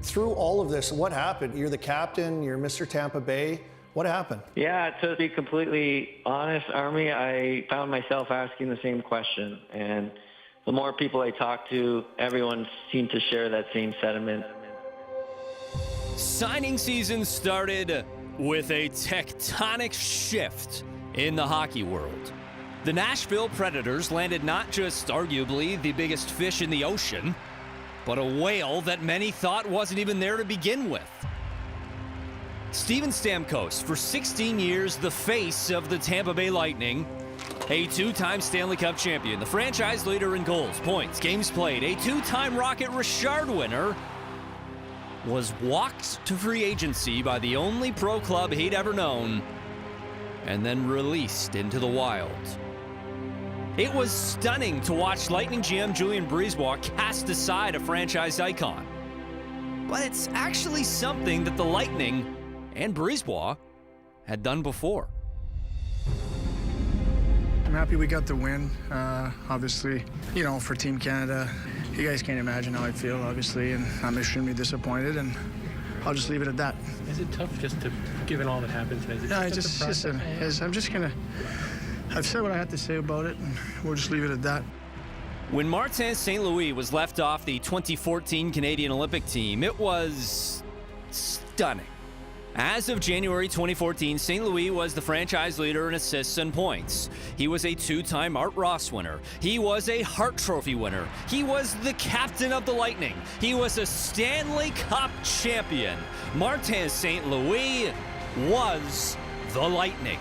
Through all of this, what happened? You're the captain, you're Mr. Tampa Bay. What happened? Yeah, to be completely honest, Army, I found myself asking the same question. And the more people I talked to, everyone seemed to share that same sentiment. Signing season started with a tectonic shift in the hockey world. The Nashville Predators landed not just arguably the biggest fish in the ocean, but a whale that many thought wasn't even there to begin with. Steven Stamkos, for 16 years the face of the Tampa Bay Lightning, a two-time Stanley Cup champion, the franchise leader in goals, points, games played, a two-time Rocket Richard winner, was walked to free agency by the only pro club he'd ever known, and then released into the wild. It was stunning to watch Lightning GM Julien BriseBois cast aside a franchise icon. But it's actually something that the Lightning and BriseBois had done before. I'm happy we got the win. Obviously, you know, for Team Canada, you guys can't imagine how I feel, obviously, and I'm extremely disappointed, and I'll just leave it at that. Is it tough just to, given all that happened today? I've said what I had to say about it, and we'll just leave it at that. When Martin St. Louis was left off the 2014 Canadian Olympic team, it was stunning. As of January 2014, St. Louis was the franchise leader in assists and points. He was a two-time Art Ross winner. He was a Hart Trophy winner. He was the captain of the Lightning. He was a Stanley Cup champion. Martin St. Louis was the Lightning.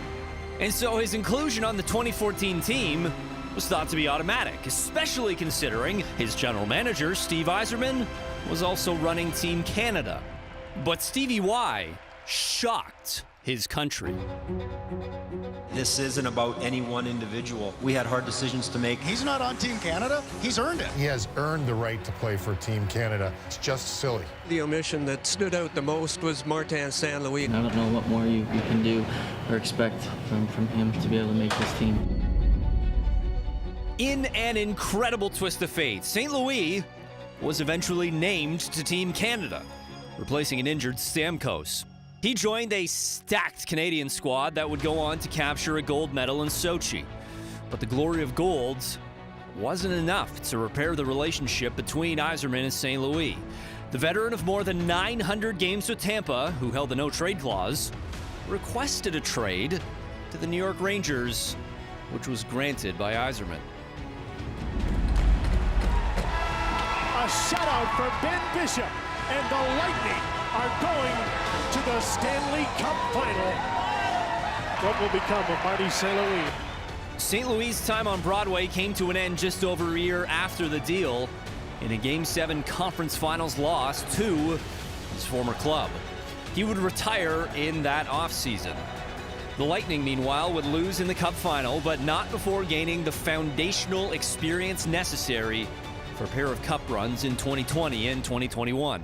And so his inclusion on the 2014 team was thought to be automatic, especially considering his general manager, Steve Yzerman, was also running Team Canada. But Stevie Y shocked his country. This isn't about any one individual. We had hard decisions to make. He's not on Team Canada. He's earned it. He has earned the right to play for Team Canada. It's just silly. The omission that stood out the most was Martin St. Louis. I don't know what more you can do or expect from him to be able to make this team. In an incredible twist of fate, St. Louis was eventually named to Team Canada, replacing an injured Stamkos. He joined a stacked Canadian squad that would go on to capture a gold medal in Sochi. But the glory of gold wasn't enough to repair the relationship between Yzerman and St. Louis. The veteran of more than 900 games with Tampa, who held the no-trade clause, requested a trade to the New York Rangers, which was granted by Yzerman. A shutout for Ben Bishop, and the Lightning are going to the Stanley Cup Final. What will become of Marty St. Louis? St. Louis' time on Broadway came to an end just over a year after the deal in a Game 7 Conference Finals loss to his former club. He would retire in that offseason. The Lightning, meanwhile, would lose in the Cup Final, but not before gaining the foundational experience necessary for a pair of Cup runs in 2020 and 2021.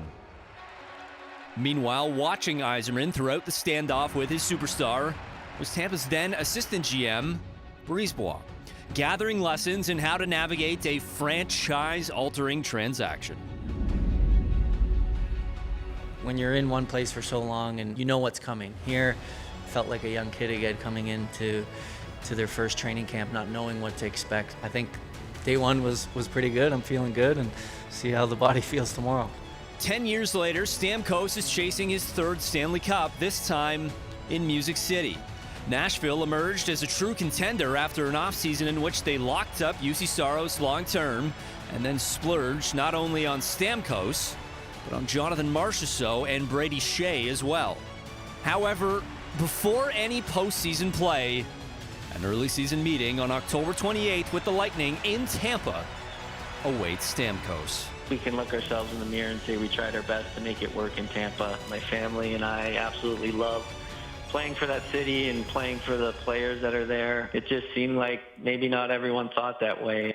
Meanwhile, watching Yzerman throughout the standoff with his superstar was Tampa's then assistant GM, BriseBois, gathering lessons in how to navigate a franchise-altering transaction. When you're in one place for so long and you know what's coming, here felt like a young kid again coming into their first training camp, not knowing what to expect. I think day one was pretty good. I'm feeling good, and see how the body feels tomorrow. 10 years later, Stamkos is chasing his third Stanley Cup, this time in Music City. Nashville emerged as a true contender after an offseason in which they locked up UC Saros long-term and then splurged not only on Stamkos, but on Jonathan Marchessault and Brady Shea as well. However, before any postseason play, an early season meeting on October 28th with the Lightning in Tampa awaits Stamkos. We can look ourselves in the mirror and say we tried our best to make it work in Tampa. My family and I absolutely love playing for that city and playing for the players that are there. It just seemed like maybe not everyone thought that way.